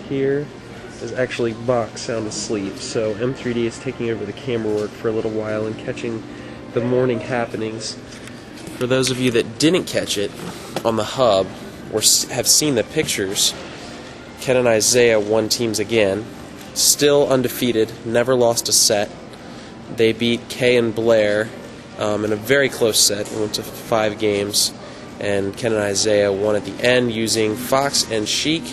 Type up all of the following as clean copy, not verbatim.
Here is actually Bach sound asleep, so M3D is taking over the camera work for a little while and catching the morning happenings. For those of you that didn't catch it on the hub or have seen the pictures, Ken and Isaiah won teams again. Still undefeated, never lost a set. They beat Kay and Blair in a very close set. We went to 5 games, and Ken and Isaiah won at the end using Fox and Sheik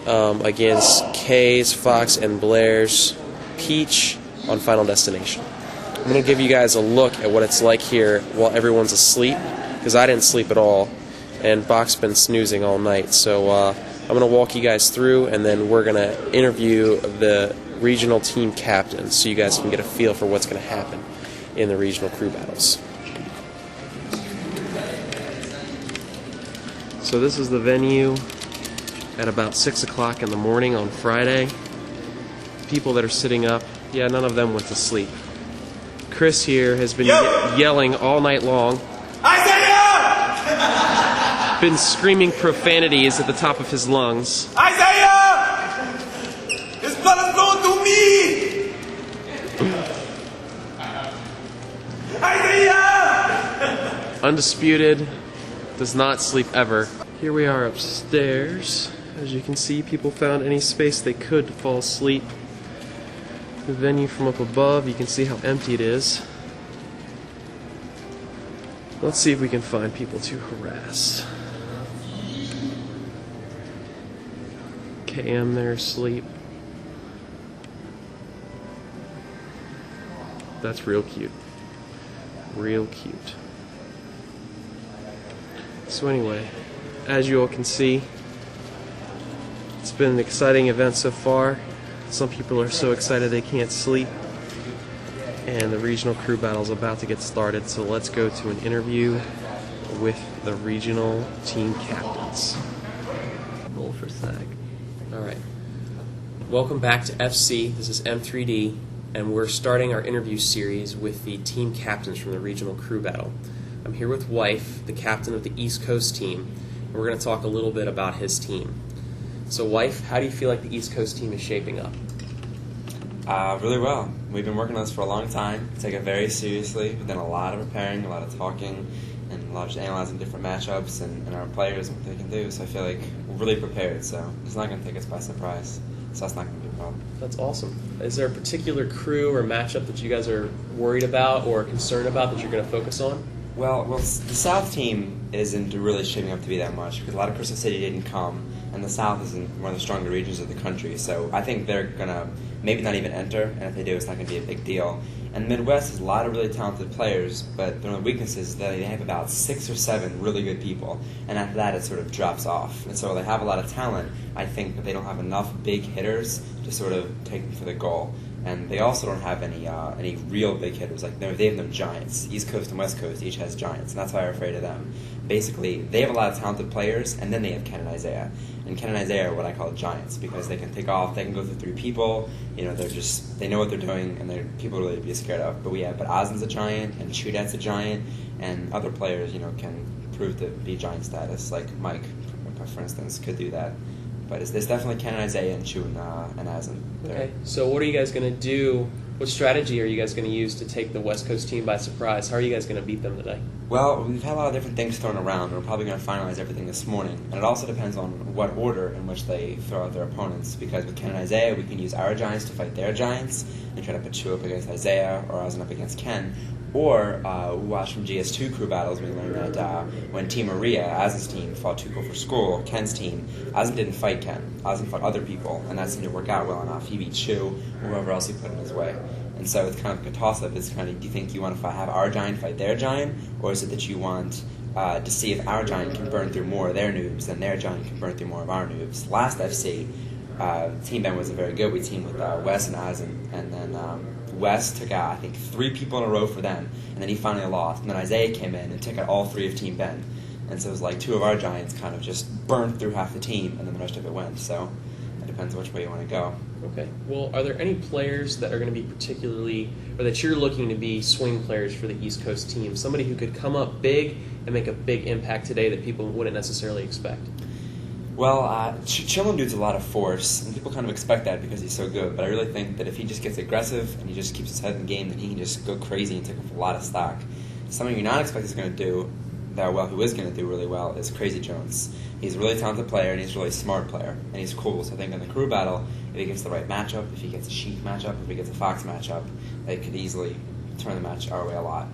against Kay's, Fox, and Blair's Peach on Final Destination. I'm going to give you guys a look at what it's like here while everyone's asleep, because I didn't sleep at all, and Bach's been snoozing all night. So I'm going to walk you guys through, and then we're going to interview the regional team captains so you guys can get a feel for what's going to happen in the regional crew battles. So this is the venue at about 6 o'clock in the morning on Friday. People that are sitting up, yeah, none of them went to sleep. Chris here has been yelling all night long. Isaiah! Been screaming profanities at the top of his lungs. Isaiah! His blood is flowing through me! Isaiah! Undisputed, does not sleep ever. Here we are upstairs. As you can see, people found any space they could to fall asleep. The venue from up above, you can see how empty it is. Let's see if we can find people to harass. KM there asleep. That's real cute. Real cute. So anyway, as you all can see, it's been an exciting event so far. Some people are so excited they can't sleep. And the regional crew battle is about to get started, so let's go to an interview with the regional team captains. Roll for SAG. Alright. Welcome back to FC. This is M3D, and we're starting our interview series with the team captains from the regional crew battle. I'm here with Wife, the captain of the East Coast team, and we're going to talk a little bit about his team. So, Wife, how do you feel like the East Coast team is shaping up? Really well. We've been working on this for a long time. We take it very seriously. We've done a lot of preparing, a lot of talking, and a lot of just analyzing different matchups and our players and what they can do. So I feel like we're really prepared. So it's not going to take us by surprise. So that's not going to be a problem. That's awesome. Is there a particular crew or matchup that you guys are worried about or concerned about that you're going to focus on? Well, the South team isn't really shaping up to be that much because a lot of Crystal City didn't come, and the South isn't one of the stronger regions of the country. So I think they're going to maybe not even enter, and if they do, it's not going to be a big deal. And the Midwest has a lot of really talented players, but one of the weaknesses is that they have about 6 or 7 really good people, and after that it sort of drops off. And so they have a lot of talent, I think, but they don't have enough big hitters to sort of take them for the goal. And they also don't have any real big hitters. Like they have no giants. East Coast and West Coast each has giants, and that's why we're afraid of them. Basically, they have a lot of talented players, and then they have Ken and Isaiah. And Ken and Isaiah are what I call giants because they can take off. They can go through 3 people. You know, they know what they're doing, and they're people really to be scared of. But Ozen's a giant, and Chudet's a giant, and other players, can prove to be giant status. Like Mike, for instance, could do that. But it's definitely Ken and Isaiah and Chu and Ozen. Okay, so what are you guys going to do? What strategy are you guys going to use to take the West Coast team by surprise? How are you guys going to beat them today? Well, we've had a lot of different things thrown around. We're probably going to finalize everything this morning. And it also depends on what order in which they throw out their opponents. Because with Ken and Isaiah, we can use our giants to fight their giants and try to put Chu up against Isaiah or Ozen up against Ken. Or we watched from GS2 crew battles, we learned that when Team Maria, Ozen's team, fought Tuco for School, Ken's team, Ozen didn't fight Ken. Ozen fought other people, and that seemed to work out well enough. He beat Chu, or whoever else he put in his way. And so it's kind of like a toss-up. It's kind of, do you think you want to have our giant fight their giant, or is it that you want to see if our giant can burn through more of their noobs than their giant can burn through more of our noobs? Last FC, Team Ben wasn't very good. We teamed with Wes and Ozen, and then Wes took out, I think, 3 people in a row for them, and then he finally lost. And then Isaiah came in and took out all 3 of Team Ben. And so it was like 2 of our giants kind of just burned through half the team, and then the rest of it went. So it depends which way you want to go. Okay. Well, are there any players that are going to be particularly, or that you're looking to be swing players for the East Coast team? Somebody who could come up big and make a big impact today that people wouldn't necessarily expect? Well, Chillin dude's a lot of force, and people kind of expect that because he's so good. But I really think that if he just gets aggressive and he just keeps his head in the game, then he can just go crazy and take up a lot of stock. Something you're not expecting he's going to do who is going to do really well, is Crazy Jones. He's a really talented player, and he's a really smart player, and he's cool. So I think in the crew battle, if he gets the right matchup, if he gets a Sheik matchup, if he gets a Fox matchup, it could easily turn the match our way a lot.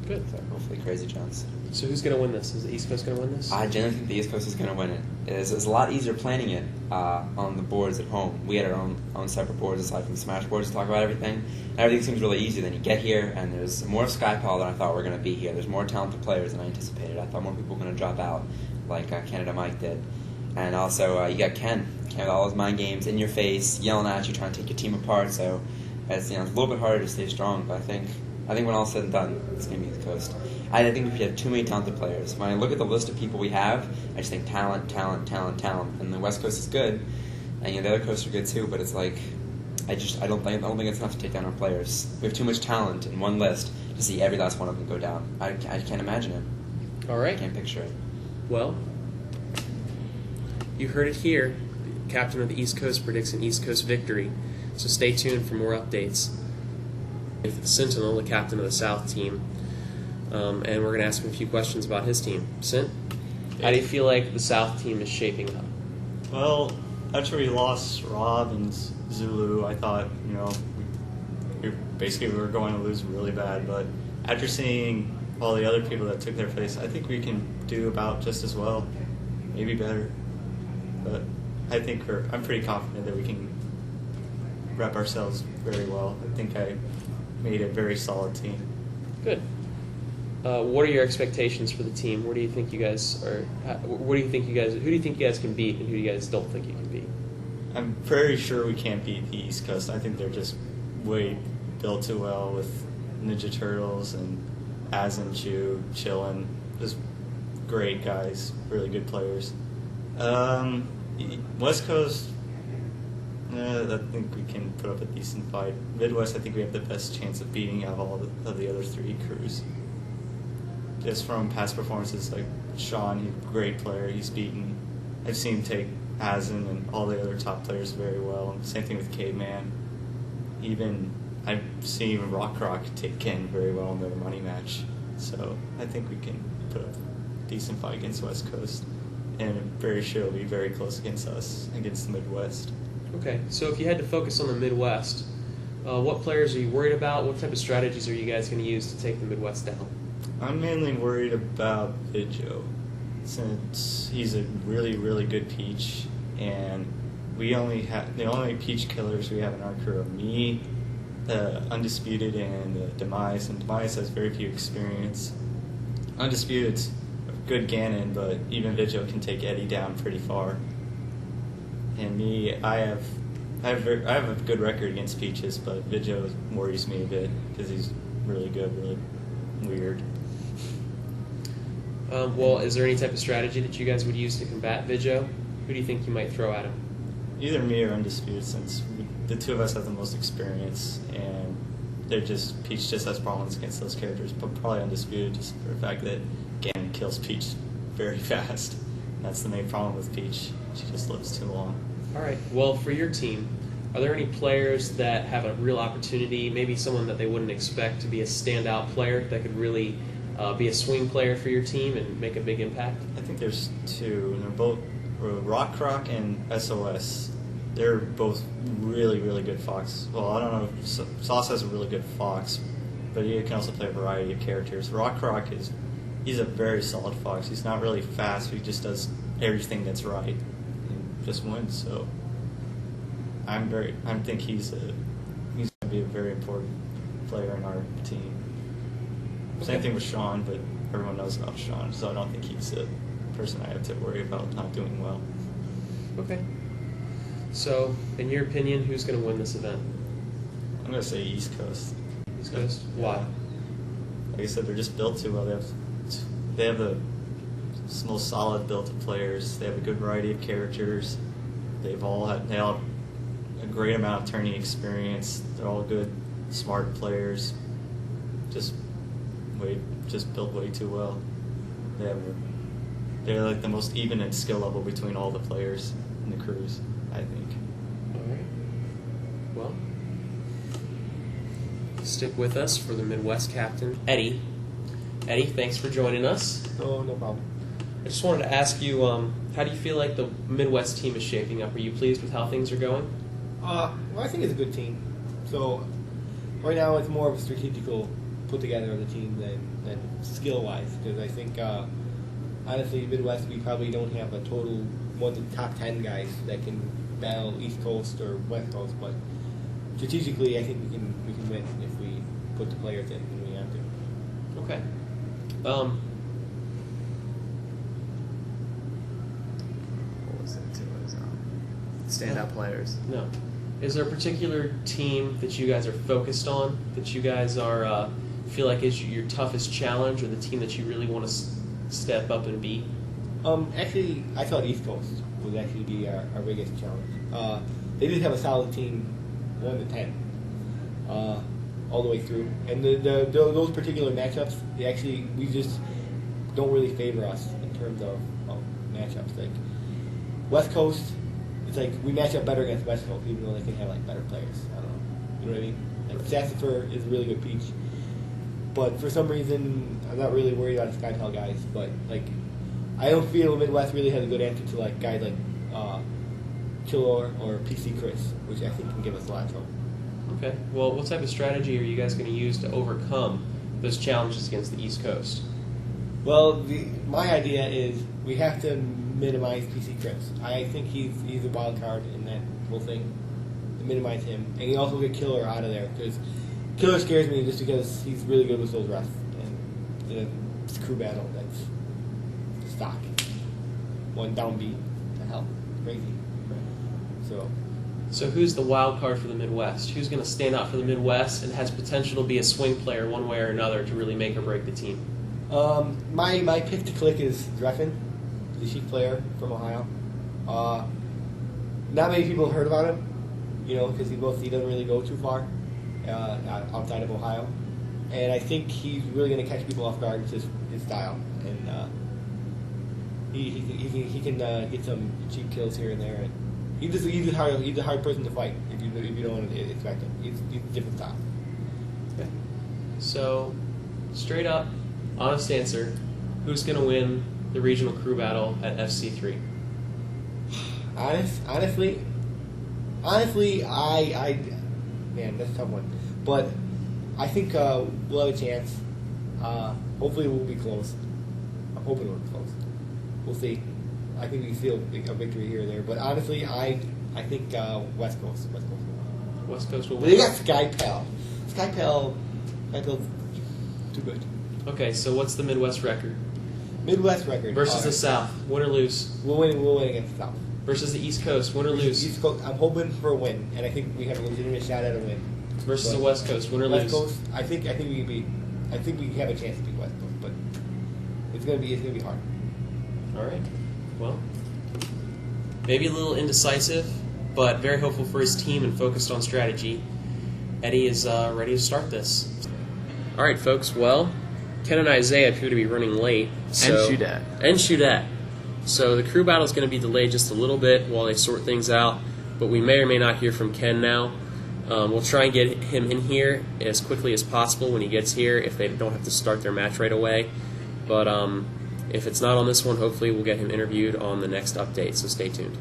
Good. So hopefully Crazy Jones. So who's going to win this? Is the East Coast going to win this? I generally think the East Coast is going to win it. It's a lot easier planning it on the boards at home. We had our own separate boards aside from the Smash boards to talk about everything. And everything seems really easy. Then you get here, and there's more Skypal than I thought were going to be here. There's more talented players than I anticipated. I thought more people were going to drop out, like Canada Mike did. And also, you got Ken with all his mind games in your face, yelling at you, trying to take your team apart. So it's a little bit harder to stay strong. But I think when all said and done, it's going to be the Coast. I think we have too many talented players. When I look at the list of people we have, I just think talent. And the West Coast is good, and the other coasts are good too. But it's like, I don't think it's enough to take down our players. We have too much talent in one list to see every last one of them go down. I can't imagine it. All right. I can't picture it. Well, you heard it here. The captain of the East Coast predicts an East Coast victory. So stay tuned for more updates. With Sentinel, the captain of the South team. And we're going to ask him a few questions about his team. Sint, how do you feel like the South team is shaping up? Well, after we lost Rob and Zulu, I thought, we were going to lose really bad. But after seeing all the other people that took their place, I think we can do about just as well, maybe better. But I'm pretty confident that we can rep ourselves very well. I think I made a very solid team. Good. What are your expectations for the team? Where do you think you guys are? Who do you think you guys can beat, and who do you guys don't think you can beat? I'm very sure we can't beat the East Coast. I think they're just way built too well with Ninja Turtles and Az and Chu, Chillin. Just great guys, really good players. West Coast, I think we can put up a decent fight. Midwest, I think we have the best chance of beating out all of the other three crews. Just from past performances, like Sean, he's a great player. He's beaten. I've seen him take Azen and all the other top players very well. Same thing with Caveman. I've seen Rock take Ken very well in their money match. So I think we can put up a decent fight against West Coast. And I'm very sure it'll be very close against us, against the Midwest. Okay, so if you had to focus on the Midwest, what players are you worried about? What type of strategies are you guys going to use to take the Midwest down? I'm mainly worried about Vidjo, since he's a really, really good Peach, and the only Peach killers we have in our crew are me, the Undisputed, and the Demise, and Demise has very few experience. Undisputed's a good Ganon, but even Vidjo can take Eddie down pretty far. And me, I have a good record against Peaches, but Vidjo worries me a bit because he's really good, really weird. Well, is there any type of strategy that you guys would use to combat Vidjo? Who do you think you might throw at him? Either me or Undisputed, since the two of us have the most experience, and Peach just has problems against those characters, but probably Undisputed just for the fact that Ganon kills Peach very fast. And that's the main problem with Peach. She just lives too long. All right. Well, for your team, are there any players that have a real opportunity, maybe someone that they wouldn't expect to be a standout player that could really be a swing player for your team and make a big impact? I think there's two, and they're both Rock and SOS. They're both really, really good Fox. Well, I don't know if Sauce has a really good Fox, but he can also play a variety of characters. Rock he's a very solid Fox. He's not really fast, but he just does everything that's right and just wins. So I think he's going to be a very important player in our team. Same thing with Sean, but everyone knows about Sean, so I don't think he's the person I have to worry about not doing well. Okay. So, in your opinion, who's going to win this event? I'm going to say East Coast. East Coast? Why? Like I said, they're just built too well. They have the most solid built of players. They have a good variety of characters. They all have a great amount of tourney experience. They're all good, smart players. Just built way too well. They have they're like the most even at skill level between all the players in the crews, I think. All right. Well, stick with us for the Midwest captain, Eddie. Eddie, thanks for joining us. Oh, no problem. I just wanted to ask you, how do you feel like the Midwest team is shaping up? Are you pleased with how things are going? Well, I think it's a good team. So right now it's more of a strategical put together of the team than skill wise. Because I think honestly, Midwest we probably don't have a total one of the top 10 guys that can battle East Coast or West Coast. But strategically, I think we can win if we put the players in when we have to. Okay. What was it? It was standout players. No. Is there a particular team that you guys are focused on, that you guys are feel like is your toughest challenge, or the team that you really want to step up and beat? Actually, I thought East Coast would actually be our biggest challenge. They did have a solid team, 1 to 10, all the way through. And those particular matchups, we just don't really favor us in terms of matchups. Like West Coast, it's like we match up better against West Coast, even though they can have like better players. I don't know. You know what I mean? Like Sassafras is a really good peach, but for some reason I'm not really worried about the SkyTel guys. But like, I don't feel Midwest really has a good answer to like guys like Killer or PC Chris, which I think can give us a lot of trouble. Okay. Well, what type of strategy are you guys going to use to overcome those challenges against the East Coast? Well, my idea is we have to minimize PC Chris. I think he's a wild card in that whole thing. To minimize him, and you also get Killer out of there because Killer scares me just because he's really good with those refs and in a crew battle that's stock. One down beat, the hell, crazy. So who's the wild card for the Midwest? Who's going to stand out for the Midwest and has potential to be a swing player one way or another to really make or break the team? My pick to click is Dreffen, the Chief player from Ohio. Not many people have heard about him, because he doesn't really go too far outside of Ohio, and I think he's really going to catch people off guard with his style, and he can get some cheap kills here and there. And he's a hard person to fight if you don't want to expect him. He's a different style. Okay. So, straight up, honest answer: who's going to win the regional crew battle at FC3? Honestly, I man, that's a tough one. But I think we'll have a chance. Hopefully, we'll be close. I'm hoping we'll be close. We'll see. I think we can steal a victory here or there. But honestly, I think West Coast will win. West Coast will But win. they got SkyPel. SkyPel's too good. Okay, so what's the Midwest record? Midwest record Versus the South, win or lose? We'll win against the South. Versus the East Coast, win or lose? East Coast, I'm hoping for a win, and I think we have a legitimate shot at a win. Versus But the West Coast, win or West lose? Coast, I think we have a chance to beat West Coast, but it's gonna be hard. All right. Well, maybe a little indecisive, but very hopeful for his team and focused on strategy. Eddie is ready to start this. All right, folks. Well, Ken and Isaiah appear to be running late. So, And Shudette. So the crew battle is going to be delayed just a little bit while they sort things out, but we may or may not hear from Ken now. We'll try and get him in here as quickly as possible when he gets here if they don't have to start their match right away. But if it's not on this one, hopefully we'll get him interviewed on the next update, so stay tuned.